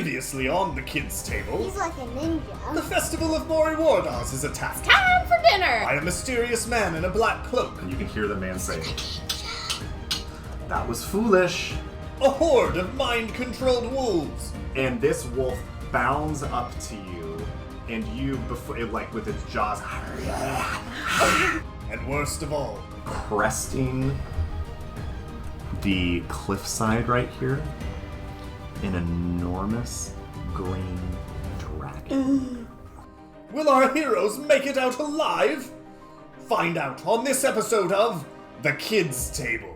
Previously on the kids' table, He's like a ninja. the festival of Mori Wardas is attacked Time for dinner! by a mysterious man in a black cloak. And you can hear the man say, "That was foolish." A horde of mind-controlled wolves. And this wolf bounds up to you, and you, before it, like with its jaws, And worst of all, cresting the cliffside right here, an enormous green dragon. will our heroes make it out alive? Find out on this episode of The Kids' Table.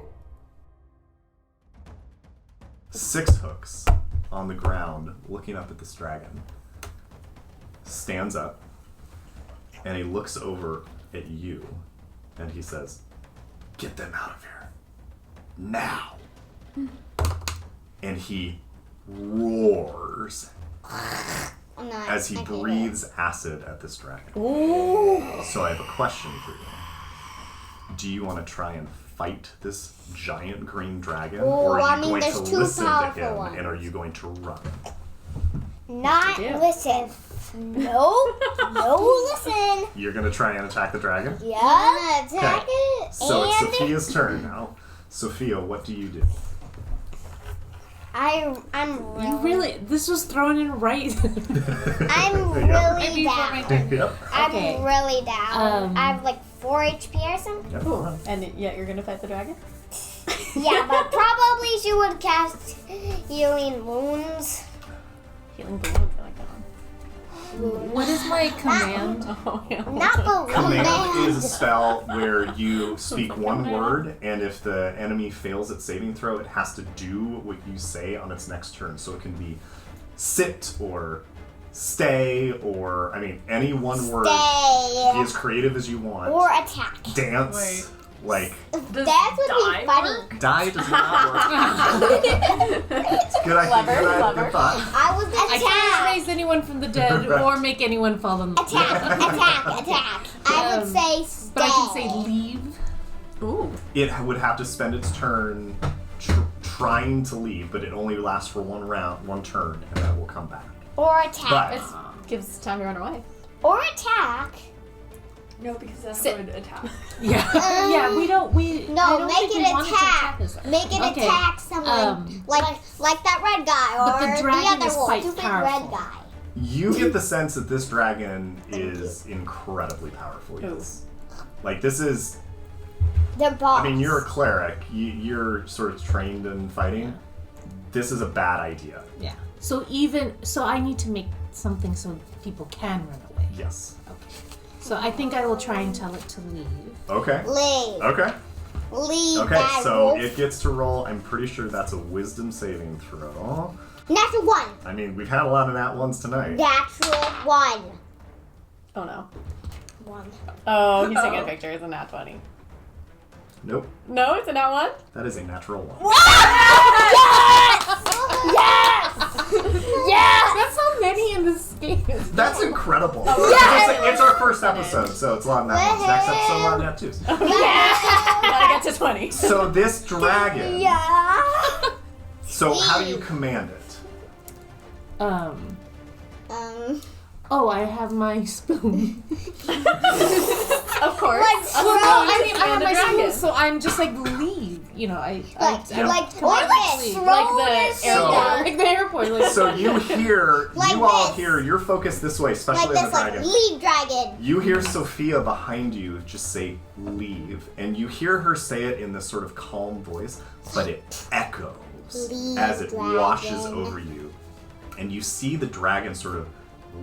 6 hooks on the ground, looking up at this dragon, stands up, and he looks over at you, and he says, "Get them out of here. Now." And he roars as he breathes acid at this dragon. Ooh. So I have a question for you. Do you want to try and fight this giant green dragon? Or are you going to listen to him, and are you going to run? Not listen. No, listen. You're going to try and attack the dragon? Yeah, attack it. So and it's Sophia's turn now. Sophia, what do you do? I'm Really? This was thrown in right. I'm really down. Yep. I'm Okay. really down. I have like 4 HP or something. Yep. Cool. And yet you're gonna fight the dragon? Yeah, but probably she would cast healing wounds. Healing balloons, I like that one. What is my command? Oh, yeah. Not balloons. Command is a spell where you speak one word, and if the enemy fails its saving throw, it has to do what you say on its next turn. So it can be sit or stay or, I mean, any one word. Be as creative as you want. Or attack. Dance. Like, That would be funny. die does not work. It's good, I think. Good thought. I would I can't attack. raise anyone from the dead or make anyone fall in love. Attack. I would say stay. But I can say leave. Ooh. It would have to spend its turn trying to leave, but it only lasts for one turn, and then it will come back. Or attack. But It gives time to run away. Or attack. No, because that's Sit. would attack. Yeah. Yeah, we don't. I No, don't make think it we wanted to attack. this way. Make it Okay. attack someone. Like that red guy or But the dragon other is wolf. quite Stupid powerful. red guy. you get the sense that this dragon is incredibly powerful. Yes. Like, this is... They're boss. I mean, you're a cleric. You're sort of trained in fighting. This is a bad idea. Yeah. So I need to make something so people can run away. Yes. Okay. So I think I will try and tell it to leave. Okay. Leave. Okay. Leave Okay, that so wolf. it gets to roll. I'm pretty sure that's a wisdom saving throw. Natural 1. I mean, we've had a lot of nat ones tonight. Natural 1. Oh no. 1. Oh, he's taking a picture. It's a nat 20. Nope. No, it's a nat 1? That is a natural 1. Yes! That's so many in this game. That's incredible. It's our first episode, so it's a lot of nat ones. Next episode, a lot of nat 2s. Gotta get to 20. So this dragon... Yeah. So how do you command it? Oh, I have my spoon. Of course. I have my spoon, so I'm just like leave. You know, Like leave. throw Like this the airport. Like the airport. Like, So you hear, Like you all this. hear, you're focused this way, especially like as this, a like dragon. leave dragon. You hear Sophia behind you just say, leave. And you hear her say it in this sort of calm voice, but it echoes Leave, as it dragon. washes over you. And you see the dragon sort of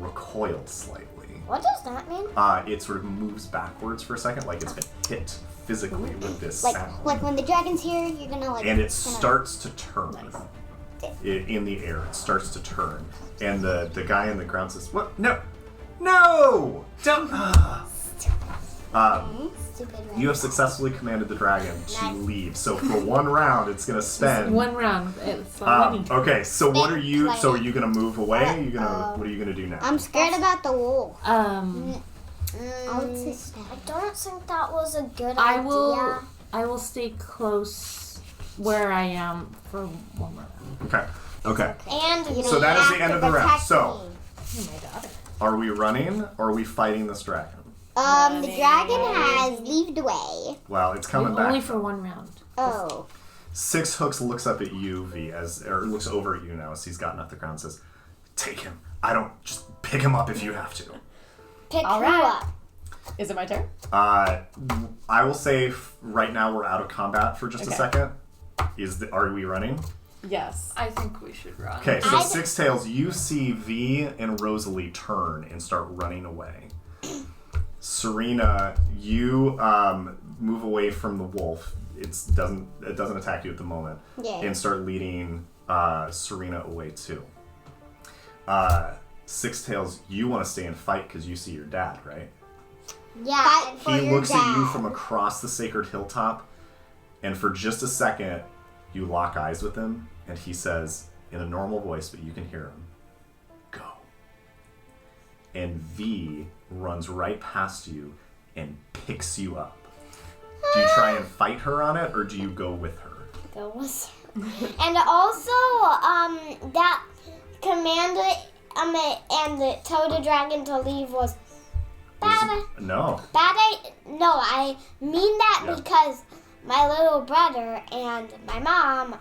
recoil slightly. What does that mean? It sort of moves backwards for a second, like it's been hit physically with this sound. Like when the dragon's here, you're gonna like. And it starts to turn. In the air, it starts to turn. And the guy on the ground says, "What? No! No! Don't!" Stupid red. You have successfully commanded the dragon to leave. So for one round, it's going to spend. one round. It's a winning turn. Okay, so what are you? So are you going to move away? What are you going to do now? I'm scared about the wolf. I don't think that was a good I idea. will stay close where I am for one more round. Okay. Okay. And you So that is the have end to of the round. protect So, me. Oh my daughter. are we running or are we fighting this dragon? The dragon has leaved away. Well, it's coming back. Only for one round. Oh. Six Hooks looks up at you, V, or looks over at you now as he's gotten off the ground and says, take him. Just pick him up if you have to. Pick All who right. up? Is it my turn? I will say right now we're out of combat for just a Okay. second. Are we running? Yes. I think we should run. Okay, so Six Tails, you see V and Rosalie turn and start running away. Serena, you move away from the wolf. It doesn't attack you at the moment, Yeah. and start leading Serena away too. Six Tails, you want to stay and fight because you see your dad, right? Yeah. Fight for He your looks at you dad. from across the sacred hilltop, and for just a second, you lock eyes with him, and he says, in a normal voice, but you can hear him, go. And V runs right past you and picks you up. Do you try and fight her on it, or do you go with her? That was. And also, that command and tell the dragon to leave was bad. No. I mean that Yeah. because my little brother and my mom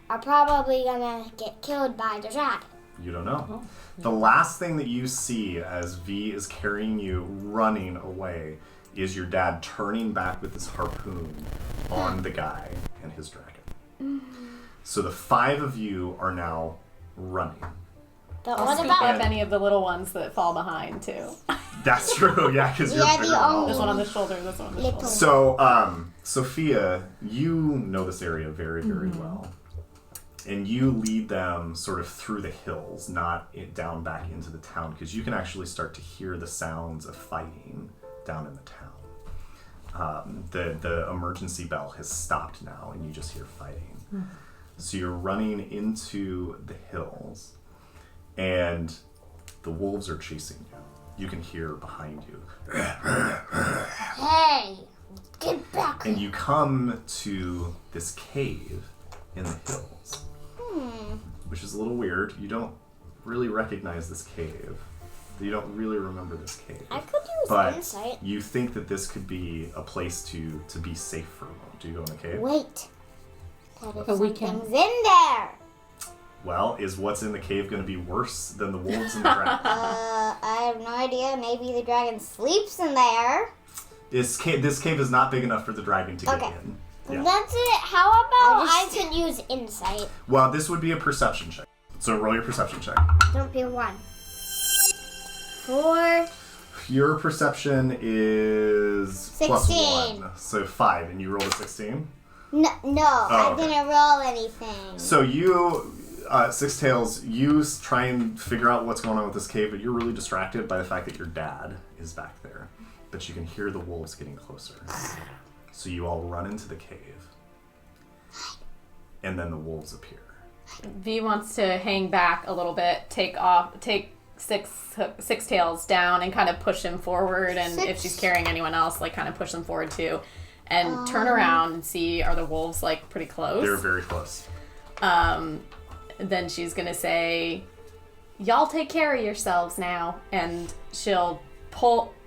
are probably gonna get killed by the dragon. You don't know. The last thing that you see as V is carrying you running away is your dad turning back with his harpoon on the guy and his dragon. So the five of you are now running. But I'll what scoop about up any of the little ones that fall behind too. That's true, yeah, because you're Yeah, bigger the than all only- of This them. one on the shoulder, this one on the Little. shoulder. So, Sophia, you know this area very, very well. And you lead them sort of through the hills, not down back into the town, because you can actually start to hear the sounds of fighting down in the town. The emergency bell has stopped now, and you just hear fighting. So you're running into the hills, and the wolves are chasing you. You can hear behind you. hey, get back? And you come to this cave in the hills, which is a little weird. You don't really recognize this cave. You don't really remember this cave. I could use But insight. you think that this could be a place to be safe for a moment. Do you go in the cave? Wait. What if But we can- something's in there? Well, is what's in the cave going to be worse than the wolves and the dragon? I have no idea. Maybe the dragon sleeps in there. This cave is not big enough for the dragon to get Okay. in. Yeah. That's it. How about I could use insight? Well, this would be a perception check. So roll your perception check. Don't be 1. 4. Your perception is 16. +1, so 5, and you rolled a 16. No, I okay. didn't roll anything. So you, Six Tails, you try and figure out what's going on with this cave, but you're really distracted by the fact that your dad is back there. But you can hear the wolves getting closer. So you all run into the cave, and then the wolves appear. V wants to hang back a little bit, take Six Tails down and kind of push him forward, and if she's carrying anyone else, like kind of push them forward too, and turn around and see, are the wolves like pretty close? They're very close. Then she's gonna say, y'all take care of yourselves now, and she'll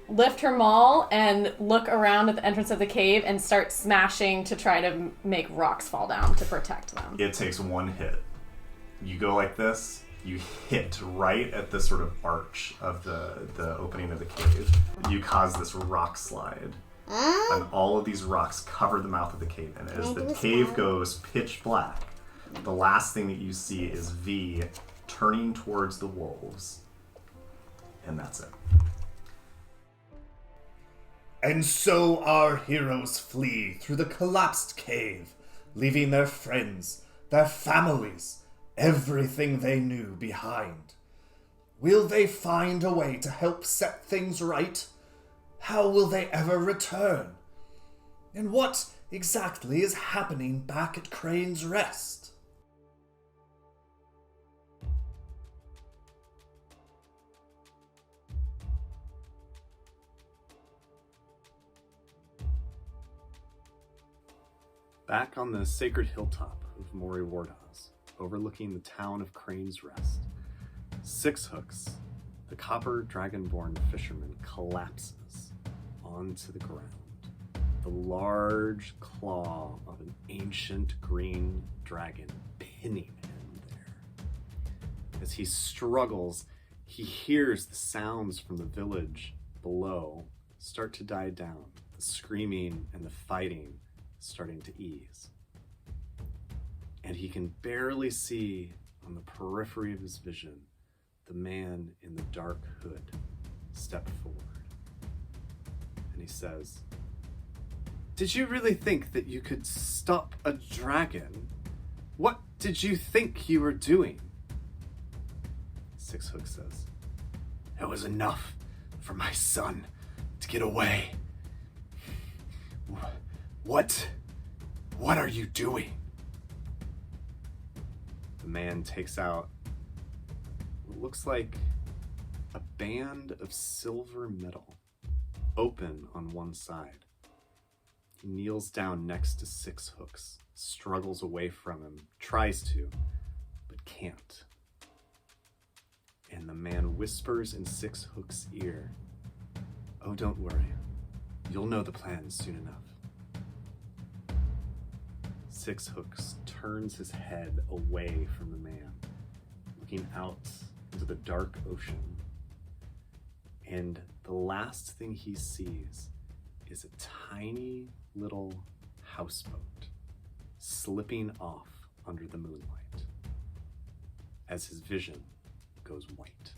lift her maul and look around at the entrance of the cave and start smashing to try to make rocks fall down to protect them. It takes one hit. You go like this, you hit right at the sort of arch of the opening of the cave. You cause this rock slide. And all of these rocks cover the mouth of the cave. And as the cave goes pitch black, the last thing that you see is V turning towards the wolves. And that's it. And so our heroes flee through the collapsed cave, leaving their friends, their families, everything they knew behind. Will they find a way to help set things right? How will they ever return? And what exactly is happening back at Crane's Rest? Back on the sacred hilltop of Mori Wardaz, overlooking the town of Crane's Rest, Six Hooks, the copper dragonborn fisherman, collapses onto the ground. The large claw of an ancient green dragon pinning him there. As he struggles, he hears the sounds from the village below start to die down, the screaming and the fighting starting to ease. And he can barely see on the periphery of his vision the man in the dark hood step forward. And he says, "Did you really think that you could stop a dragon? What did you think you were doing?" Six Hooks says, "It was enough for my son to get away. What are you doing?" The man takes out what looks like a band of silver metal, open on one side. He kneels down next to Six Hooks, struggles away from him, tries to, but can't. And the man whispers in Six Hooks' ear, "Oh, don't worry. You'll know the plan soon enough." Six Hooks turns his head away from the man, looking out into the dark ocean. And the last thing he sees is a tiny little houseboat slipping off under the moonlight as his vision goes white.